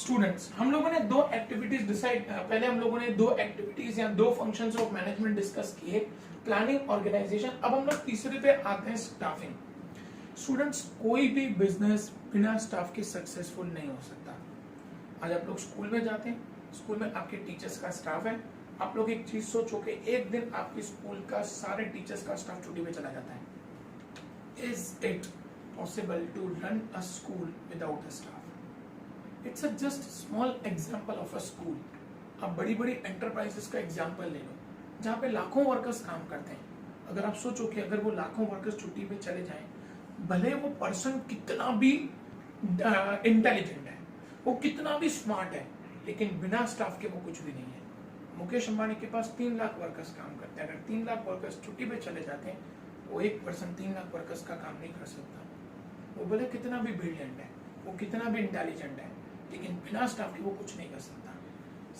Students, हम लोगों ने दो एक्टिविटीज डिसाइड पहले हम लोगों ने दो एक्टिविटीज या दो फंक्शंस ऑफ मैनेजमेंट डिस्कस किए, प्लानिंग, ऑर्गेनाइजेशन। अब हम लोग तीसरे पे आते हैं, स्टाफिंग। स्टूडेंट्स, कोई भी बिजनेस बिना स्टाफ के सक्सेसफुल नहीं हो सकता। आज आप लोग स्कूल में जाते हैं, स्कूल में आपके टीचर्स का स्टाफ है। आप लोग एक चीज सोचो कि एक दिन आपके स्कूल का सारे टीचर्स का स्टाफ छुट्टी पे चला जाता है। Is it possible to run a school without a staff? It's just small example of a school. आप बड़ी बड़ी एंटरप्राइजेस का एग्जाम्पल ले लो जहाँ पे लाखों वर्कर्स काम करते हैं। अगर आप सोचो कि अगर वो लाखों वर्कर्स छुट्टी पे चले जाएं, भले वो पर्सन कितना भी इंटेलिजेंट है, वो कितना भी स्मार्ट है, लेकिन बिना स्टाफ के वो कुछ भी नहीं है। मुकेश अंबानी के पास 3 लाख वर्कर्स काम करते हैं। अगर 3 लाख वर्कर्स छुट्टी पे चले जाते हैं, वो एक पर्सन 3 लाख वर्कर्स का काम नहीं कर सकता। वो भले कितना भी ब्रिलियंट है, वो कितना भी इंटेलिजेंट है, लेकिन बिना स्टाफ के वो कुछ नहीं कर सकता।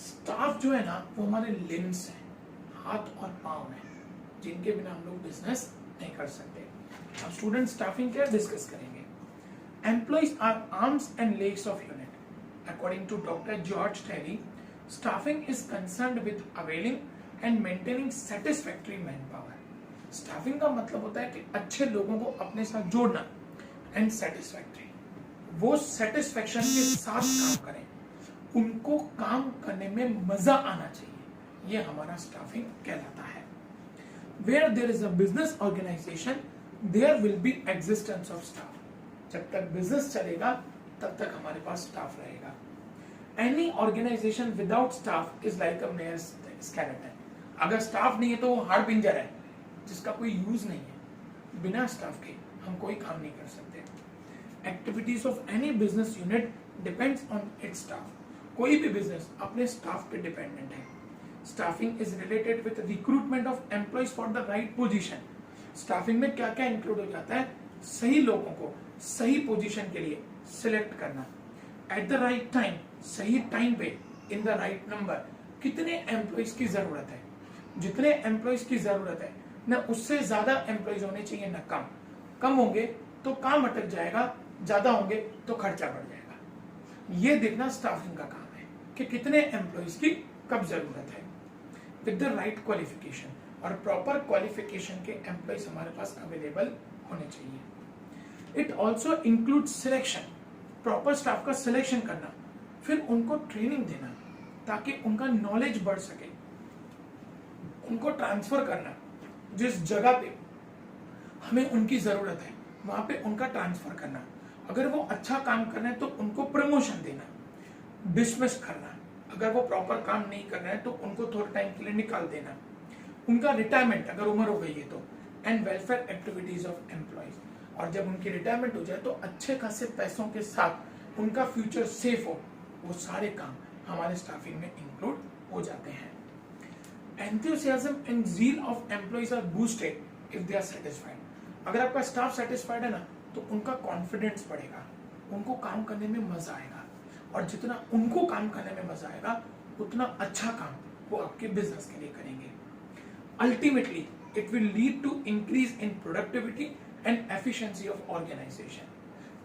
स्टाफ जो है ना, वो हमारे लिम्स हैं, हाथ और पांव हैं, जिनके बिना हम लोग बिजनेस नहीं कर सकते। अब स्टूडेंट, स्टाफिंग क्या डिस्कस करेंगे। Employees are arms and legs of unit. According to doctor George Terry, staffing is concerned with availing and maintaining satisfactory man power. Staffing का मतलब होता है कि अच्छे लोगों को अपने साथ जोड़ना, एंड सेटिस्फैक्टरी, वो सेटिस्फैक्शन के साथ काम करें, उनको काम करने में मजा आना चाहिए। ये हमारा स्टाफिंग कहलाता है। Where there is a business organisation, there will be existence of staff. जब तक बिजनेस चलेगा तब तक हमारे पास स्टाफ रहेगा। Any organisation without staff is like a mere skeleton. अगर स्टाफ नहीं है तो वो हाड़ पिंजर है जिसका कोई यूज नहीं है। बिना स्टाफ के हम कोई काम नहीं कर सकते। Activities of any business unit depends on it's staff. कोई भी बिजनेस अपने स्टाफ पे डिपेंडेंट है। Staffing is related with recruitment of employees for the right position. Staffing में क्या क्या इंक्लूड हो जाता है? सही लोगों को सही पोजीशन के लिए सिलेक्ट करना, एट द राइट टाइम, सही टाइम पे, इन द राइट नंबर। कितने एम्प्लॉइज की जरूरत है? जितने एम्प्लॉइज की जरूरत है न उससे ज्यादा एम्प्लॉइज होने चाहिए, न कम। कम होंगे तो काम अटक जाएगा, ज्यादा होंगे तो खर्चा बढ़ जाएगा। ये देखना स्टाफिंग का काम है कि कितने एम्प्लॉइज की कब जरूरत है। विद द राइट क्वालिफिकेशन, और प्रॉपर क्वालिफिकेशन के एम्प्लॉइज हमारे पास अवेलेबल होने चाहिए। It also include selection, proper staff का सिलेक्शन करना, फिर उनको ट्रेनिंग देना ताकि उनका नॉलेज बढ़ सके, उनको ट्रांसफर करना, जिस जगह पे हमें उनकी जरूरत है वहां पे उनका ट्रांसफर करना। अगर वो अच्छा काम कर रहे हैं तो उनको प्रमोशन देना, डिसमिस करना। अगर वो प्रॉपर काम नहीं कर रहे हैं तो उनको थोड़े टाइम के लिए निकाल देना। उनका रिटायरमेंट अगर उम्र हो गई है तो, and welfare activities of employees. और जब उनकी रिटायरमेंट हो जाए तो अच्छे खासे पैसों के साथ उनका फ्यूचर सेफ हो, वो सारे काम हमारे स्टाफिंग में इंक्लूड हो जाते हैं। Enthusiasm and zeal of employees are boosted if they are satisfied. अगर आपका स्टाफ सेटिस्फाइड है ना, तो उनका कॉन्फिडेंस बढ़ेगा, उनको काम करने में मजा आएगा, और जितना उनको काम करने में मजा आएगा उतना अच्छा काम वो आपके बिजनेस के लिए करेंगे। Ultimately it will lead to increase in productivity and efficiency of organisation.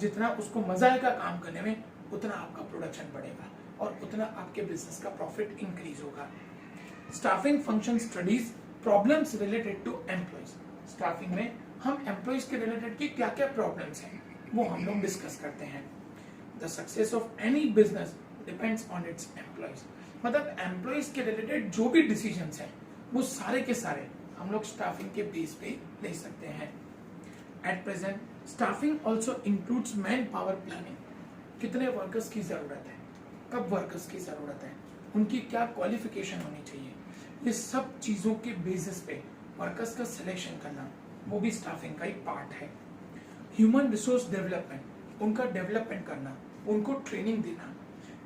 जितना उसको मजा आएगा काम करने में, उतना आपका प्रोडक्शन बढ़ेगा और उतना आपके बिजनेस का प्रॉफिट इंक्रीज होगा। Staffing function studies problems related to employees. Staffing में हम एम्प्लॉइज के रिलेटेड की क्या क्या प्रॉब्लम्स हैं वो हम लोग डिस्कस करते हैं। The success of any business depends on it's employees. मतलब एम्प्लॉइज के रिलेटेड जो भी डिसीजंस हैं वो सारे के सारे हम लोग स्टाफिंग के बेस पे ले सकते हैं। At present staffing also includes man power planning. कितने वर्कर्स की जरूरत है, कब वर्कर्स की जरूरत है, उनकी क्या क्वालिफिकेशन होनी चाहिए, ये सब चीजों के बेसिस पे वर्कर्स का सिलेक्शन करना वो भी स्टाफिंग का एक पार्ट है। ह्यूमन रिसोर्स डेवलपमेंट, उनका डेवलपमेंट करना, उनको ट्रेनिंग देना।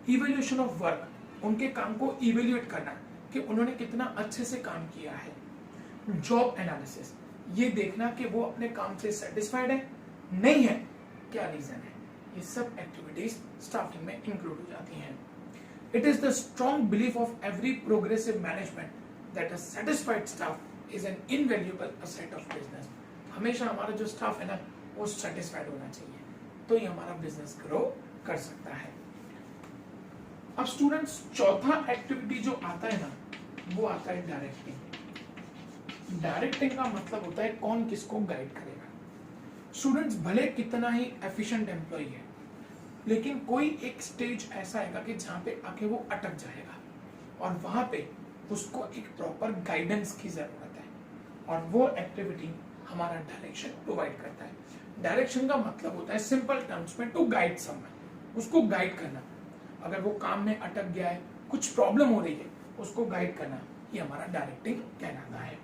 इवेल्यूशन ऑफ वर्क, उनके काम को इवेल्यूएट करना कि उन्होंने कितना अच्छे से काम किया है। जॉब एनालिसिस, ये देखना कि वो अपने काम से सेटिस्फाइड है, नहीं है, क्या रीजन है। ये सब एक्टिविटीज स्टाफिंग में इंक्लूड हो जाती हैं। It is the strong belief of every progressive management that a satisfied staff is an invaluable asset of business. हमेशा हमारा जो स्टाफ है ना, वो सेटिस्फाइड होना चाहिए, तो ये हमारा बिजनेस ग्रो कर सकता है। स्टूडेंट्स चौथा एक्टिविटी जो आता है ना, वो आता है डायरेक्टिंग। डायरेक्टिंग का मतलब होता है कौन किसको गाइड करेगा। स्टूडेंट्स भले कितना ही एफिशिएंट एम्प्लॉय है, लेकिन कोई एक स्टेज ऐसा आएगा कि जहां पे आके वो अटक जाएगा और वहां पे उसको एक प्रॉपर गाइडेंस की जरूरत है, और वो एक्टिविटी हमारा डायरेक्शन प्रोवाइड करता है। डायरेक्शन का मतलब होता है सिंपल टर्म्स में टू गाइड समवन, उसको गाइड करना। अगर वो काम में अटक गया है, कुछ प्रॉब्लम हो रही है, उसको गाइड करना, ये हमारा डायरेक्टिंग कहलाता है।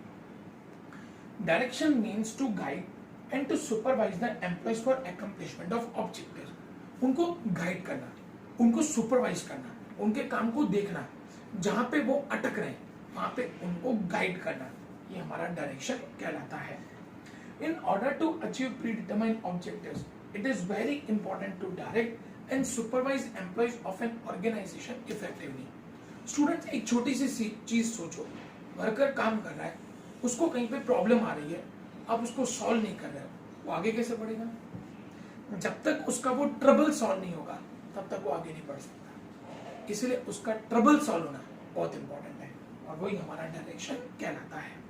Direction means to guide and to supervise the employees for accomplishment of objective. उनको गाइड करना, उनको सुपरवाइज करना, उनके काम को देखना, जहां पे वो अटक रहे हैं वहां पे उनको गाइड करना, ये हमारा डायरेक्शन कहलाता है। In order to achieve predetermined objectives, it is very important to direct and supervise employees of an organization effectively. Students, एक छोटी सी चीज सोचो, वर्कर काम कर रहा है, उसको कहीं पे प्रॉब्लम आ रही है, आप उसको सॉल्व नहीं कर रहे हो, वो आगे कैसे बढ़ेगा? जब तक उसका वो ट्रबल सॉल्व नहीं होगा तब तक वो आगे नहीं बढ़ सकता। इसलिए उसका ट्रबल सॉल्व होना बहुत इंपॉर्टेंट है, और वही हमारा डायरेक्शन कहलाता है।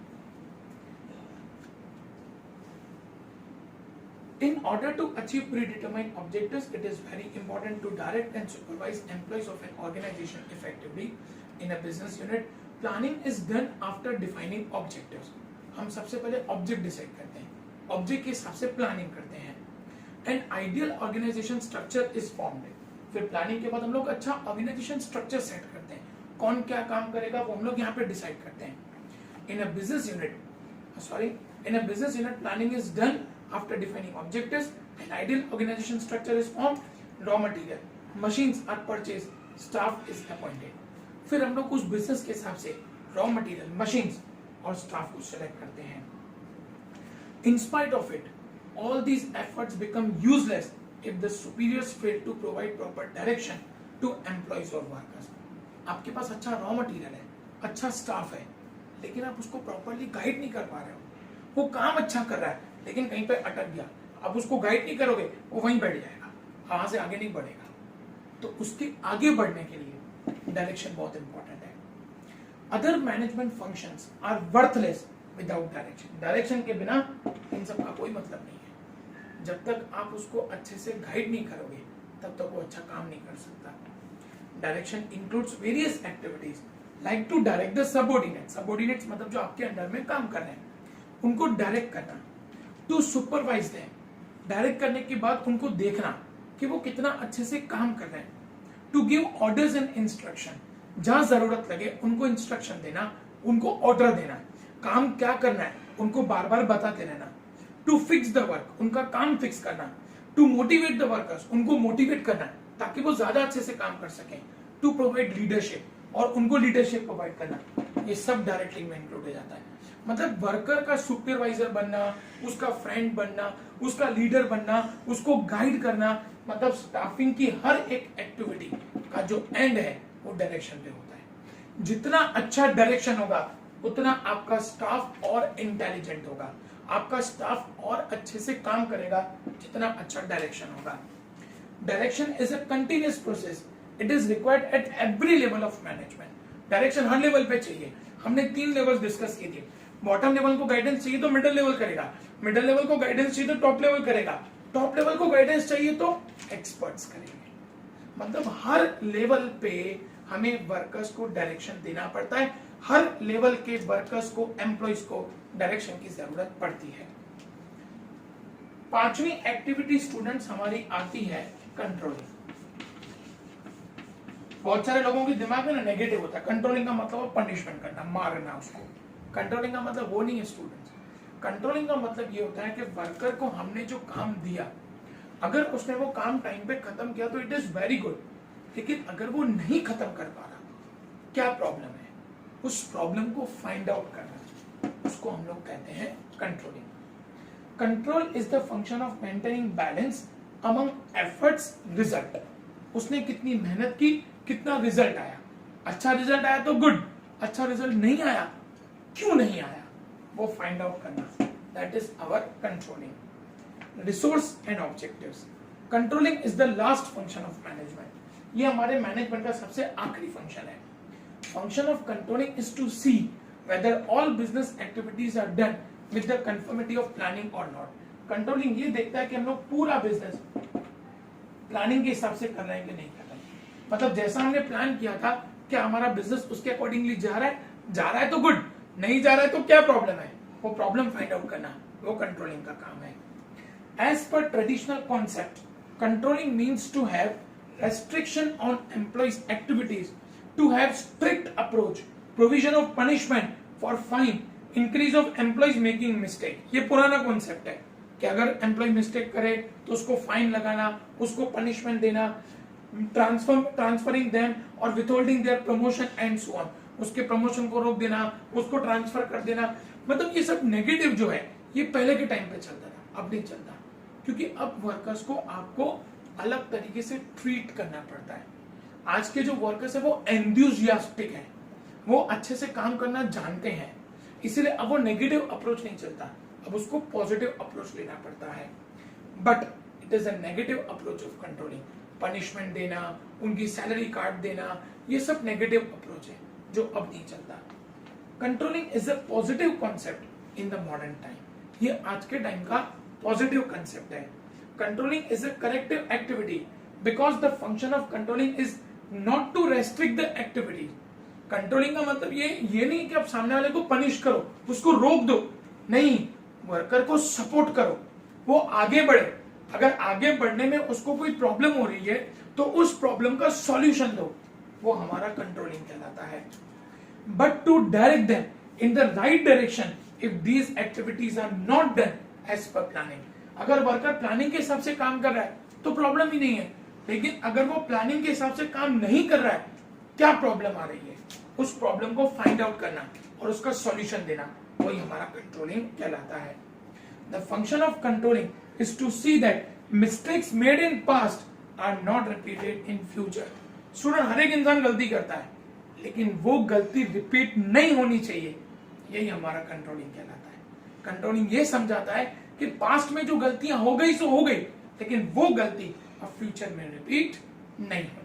In order to achieve predetermined objectives, it is very important to direct and supervise employees of an organization effectively. In a business unit, planning is done after defining objectives. हम सबसे पहले object decide करते हैं, object के हिसाब से planning करते हैं। And ideal organisation structure is formed. फिर प्लानिंग के बाद हम लोग अच्छा ऑर्गेनाइजेशन स्ट्रक्चर सेट करते हैं, कौन क्या काम करेगा वो हम लोग यहाँ पे डिसाइड करते हैं। In a business unit planning is done after defining objectives, an ideal organization structure is formed, raw material, machines are purchased, staff is appointed. फिर हम लोग उस बिजनेस के हिसाब से रॉ मटेरियल, मशीन्स और स्टाफ को सेलेक्ट करते हैं। In spite of it, all these efforts become useless if the superiors fail to provide proper direction to employees or workers. आपके पास अच्छा रॉ मटेरियल है, अच्छा स्टाफ है, लेकिन आप उसको प्रॉपरली गाइड नहीं कर पा रहे हो। वो काम अच्छा कर रहा है लेकिन कहीं पे अटक गया, अब उसको गाइड नहीं करोगे वो वहीं बैठ जाएगा, वहां से आगे नहीं बढ़ेगा। तो उसके आगे बढ़ने के लिए डायरेक्शन बहुत इंपॉर्टेंट है। Other management functions are worthless without direction. Direction के बिना इन सब का कोई मतलब नहीं है। जब तक आप उसको अच्छे से गाइड नहीं करोगे तब तक वो अच्छा काम नहीं कर सकता। Direction includes various activities like to direct the subordinates. Subordinates मतलब जो आपके अंडर में काम कर रहे हैं उनको डायरेक्ट करना। टू सुपरवाइज देम, डायरेक्ट करने के बाद उनको देखना कि वो कितना अच्छे से काम कर रहे हैं। To give orders and instruction, जहां जरूरत लगे उनको इंस्ट्रक्शन देना, उनको ऑर्डर देना, काम क्या करना है उनको बार बार बताते रहना। टू फिक्स द वर्क, उनका काम फिक्स करना। टू मोटिवेट द वर्कर्स, उनको मोटिवेट करना ताकि वो ज्यादा अच्छे से काम कर सकें। टू प्रोवाइड लीडरशिप, और उनको लीडरशिप प्रोवाइड करना, ये सब डायरेक्टली में इंक्लूड हो जाता है। मतलब वर्कर का सुपरवाइजर बनना, उसका फ्रेंड बनना, उसका लीडर बनना, उसको गाइड करना, मतलब स्टाफिंग की हर एक एक्टिविटी का जो एंड है वो डायरेक्शन पे होता है। जितना अच्छा डायरेक्शन होगा उतना आपका स्टाफ और इंटेलिजेंट होगा, आपका स्टाफ और अच्छे से काम करेगा जितना अच्छा डायरेक्शन होगा। Direction is a continuous process, it is required at every level of management. Direction her level पे चाहिए। हमने 3 लेवल डिस्कस किए थे। बॉटम लेवल को गाइडेंस चाहिए तो मिडिल लेवल करेगा, मिडिल लेवल को गाइडेंस चाहिए तो टॉप लेवल करेगा, टॉप लेवल को गाइडेंस चाहिए तो एक्सपर्ट्स करेंगे। मतलब हर लेवल पे हमें वर्कर्स को डायरेक्शन देना पड़ता है, हर लेवल के वर्कर्स को, एम्प्लॉइज को डायरेक्शन की जरूरत पड़ती है। 5वीं एक्टिविटी स्टूडेंट्स हमारी आती है कंट्रोलिंग। बहुत सारे लोगों के दिमाग में ना नेगेटिव होता है, कंट्रोलिंग का मतलब पनिशमेंट करना, मारना उसको। कंट्रोलिंग का मतलब वो नहीं है स्टूडेंट्स। कंट्रोलिंग का मतलब ये होता है कि वर्कर को हमने जो काम दिया, अगर उसने वो काम टाइम पे खत्म किया तो इट इज वेरी गुड, लेकिन अगर वो नहीं खत्म कर पा रहा, क्या प्रॉब्लम है, उस प्रॉब्लम को फाइंड आउट करना, उसको हम लोग कहते हैं controlling. Control is the function of maintaining balance among efforts result. उसने कितनी मेहनत की, कितना रिजल्ट आया, अच्छा रिजल्ट आया तो गुड, अच्छा रिजल्ट नहीं आया क्यों नहीं आया, वो फाइंड आउट करना, that is our controlling. Resource and objectives. Controlling is the last function of management. ये हमारे मैनेजमेंट का सबसे आखिरी फंक्शन है। Function of controlling is to see whether all business activities are done with the conformity of planning और not. Controlling ये देखता है कि हम लोग पूरा बिजनेस प्लानिंग के हिसाब से कर रहे हैं कि नहीं कर रहे हैं, मतलब जैसा हमने प्लान किया था क्या हमारा बिजनेस उसके अकॉर्डिंगली जा रहा है तो गुड, नहीं जा रहा है तो क्या प्रॉब्लम है, वो प्रॉब्लम फाइंड आउट करना वो कंट्रोलिंग का काम है। As per traditional concept, controlling means to have restriction on employees activities, to have strict approach, provision of punishment for fine, increase of employees making mistake। ये पुराना concept है कि अगर एम्प्लॉय मिस्टेक करे तो उसको फाइन लगाना, उसको पनिशमेंट देना, ट्रांसफरिंग देम और withholding their promotion and so on, उसके प्रमोशन को रोक देना, उसको ट्रांसफर कर देना। मतलब ये सब नेगेटिव जो है ये पहले के टाइम पे चलता था, अब नहीं चलता, क्योंकि अब वर्कर्स को आपको अलग तरीके से ट्रीट करना पड़ता है। आज के जो वर्कर्स है वो एंथुसियास्टिक हैं, वो अच्छे से काम करना जानते हैं, इसीलिए अब वो नेगेटिव अप्रोच नहीं चलता, अब उसको पॉजिटिव अप्रोच लेना पड़ता है। But it is a negative approach of controlling, punishment देना, उनकी सैलरी काट देना, ये सब नेगेटिव अप्रोच है जो अब नहीं चलता। Controlling is a positive concept in the modern time, ये आज के टाइम का पॉजिटिव कॉन्सेप्ट है। Controlling is a corrective activity because the function of controlling is not to restrict the activity। Controlling का मतलब ये नहीं कि आप सामने वाले को पनिश करो, उसको रोक दो, नहीं, वर्कर को सपोर्ट करो, वो आगे बढ़े। अगर आगे बढ़ने में उसको कोई प्रॉब्लम हो रही है तो उस प्रॉब्लम का सॉल्यूशन दो, वो हमारा कंट्रोलिंग कहलाता है। But to direct them in the right direction if these activities are not done as per planning. अगर वर्कर प्लानिंग के हिसाब से काम कर रहा है तो प्रॉब्लम ही नहीं है, लेकिन अगर वो प्लानिंग के हिसाब से काम नहीं कर रहा है, क्या प्रॉब्लम आ रही है, उस प्रॉब्लम को फाइंड आउट करना और उसका सॉल्यूशन देना, वही हमारा कंट्रोलिंग कहलाता है। The function of controlling is to see that mistakes made in past are not repeated in future. Student, हर एक इंसान गलती करता है, लेकिन वो गलती रिपीट नहीं होनी चाहिए, यही हमारा कंट्रोलिंग कहलाता है। कंट्रोलिंग ये समझाता है कि पास्ट में जो गलतियां हो गई सो हो गई, लेकिन वो गलती अब फ्यूचर में रिपीट नहीं होगी।